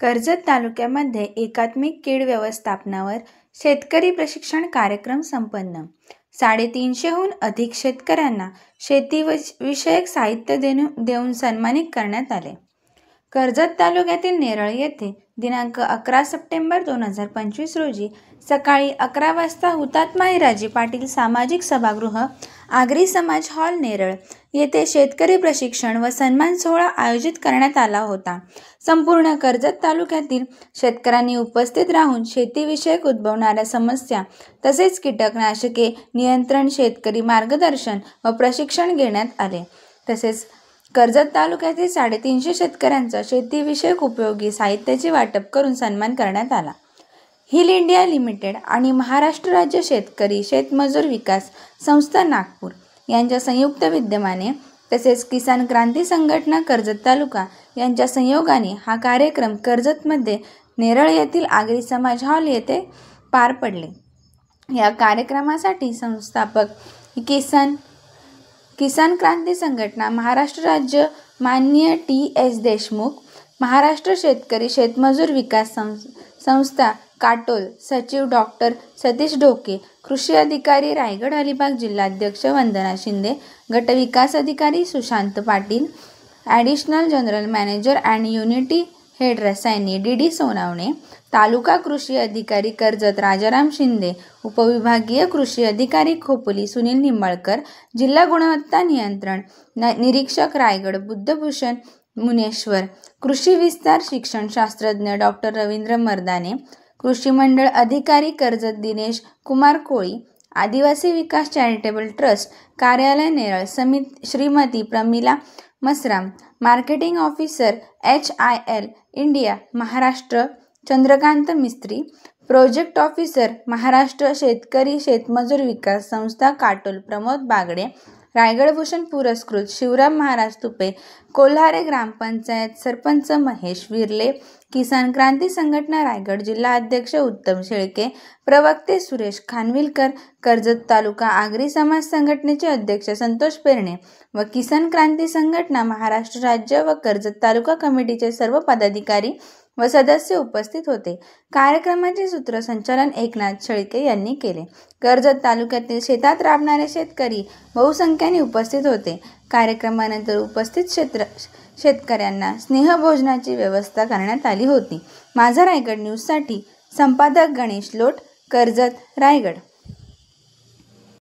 कर्जत तालुक्यामध्ये एकात्मिक कीड व्यवस्थापनावर शेतकरी प्रशिक्षण कार्यक्रम संपन्न। 350हून अधिक शेतकऱ्यांना शेतीविषयक साहित्य देऊन सन्मानित करण्यात आले। कर्जत तालुक्यातील नेरळ येथे दिनांक 11 सप्टेंबर 2025 रोजी सकाळी 11 वाजता हुतात्मा हिराजी पाटील सामाजिक सभागृह, आगरी समाज हॉल, नेरळ येथे शेतकरी प्रशिक्षण व सन्मान सोहळा आयोजित करण्यात आला होता। संपूर्ण कर्जत तालुक्यातील शेतकऱ्यांनी उपस्थित राहून शेतीविषयक उद्भवणाऱ्या समस्या तसेच कीटकनाशके नियंत्रण, शेतकरी मार्गदर्शन व प्रशिक्षण घेण्यात आले। तसेच कर्जत तालुक्यातील 350 शेतकऱ्यांचा शेतीविषयक उपयोगी साहित्याचे वाटप करून सन्मान करण्यात आला। हिल इंडिया लिमिटेड आणि महाराष्ट्र राज्य शेतकरी शेतमजूर विकास संस्था नागपूर यांच्या संयुक्त विद्यमाने तसेच किसान क्रांती संघटना कर्जत तालुका यांच्या संयोगाने हा कार्यक्रम कर्जतमध्ये नेरळ येथील आगरी समाज हॉल येथे पार पडले। या कार्यक्रमासाठी संस्थापक किसान क्रांती संघटना महाराष्ट्र राज्य माननीय TS देशमुख, महाराष्ट्र शेतकरी शेतमजूर विकास संस्था काटोल सचिव डॉक्टर सतीश ढोके, कृषी अधिकारी रायगड अलिबाग जिल्हाध्यक्ष वंदना शिंदे, गट विकास अधिकारी Sushant Patil, additional general manager and unity head रसायने DD सोनावणे, तालुका कृषी अधिकारी कर्जत राजाराम शिंदे, उपविभागीय कृषी अधिकारी खोपोली सुनील निंबाळकर, जिल्हा गुणवत्ता नियंत्रण निरीक्षक रायगड बुद्धभूषण मुनेश्वर, कृषी विस्तार शिक्षण शास्त्रज्ञ डॉक्टर रवींद्र मर्दाने, कृषी मंडळ अधिकारी कर्जत दिनेश कुमार कोळी, आदिवासी विकास चॅरिटेबल ट्रस्ट कार्यालय Neral Shrimati Pramila Masram, marketing officer HIL India Maharashtra Chandrakant Mistry, project officer Maharashtra शेतकरी शेतमजूर विकास संस्था काटोल प्रमोद बागडे, रायगड भूषण पुरस्कृत शिवराम महाराज तुपे, कोल्हारे ग्रामपंचायत सरपंच महेश विर्ले, किसान क्रांती संघटना रायगड जिल्हा अध्यक्ष उत्तम शेळके, प्रवक्ते सुरेश खानविलकर, कर्जत तालुका आगरी समाज संघटनेचे अध्यक्ष संतोष पेरणे व किसान क्रांती संघटना महाराष्ट्र राज्य व कर्जत तालुका कमिटीचे सर्व पदाधिकारी व सदस्य उपस्थित होते। कार्यक्रमाचे सूत्रसंचालन एकनाथ शेळके यांनी केले। कर्जत तालुक्यातील शेतात राबणारे शेतकरी बहुसंख्येने उपस्थित होते। कार्यक्रमानंतर उपस्थित शेतकऱ्यांना स्नेहभोजनाची व्यवस्था करण्यात आली होती। माझा रायगड न्यूजसाठी संपादक गणेश लोट, कर्जत, रायगड।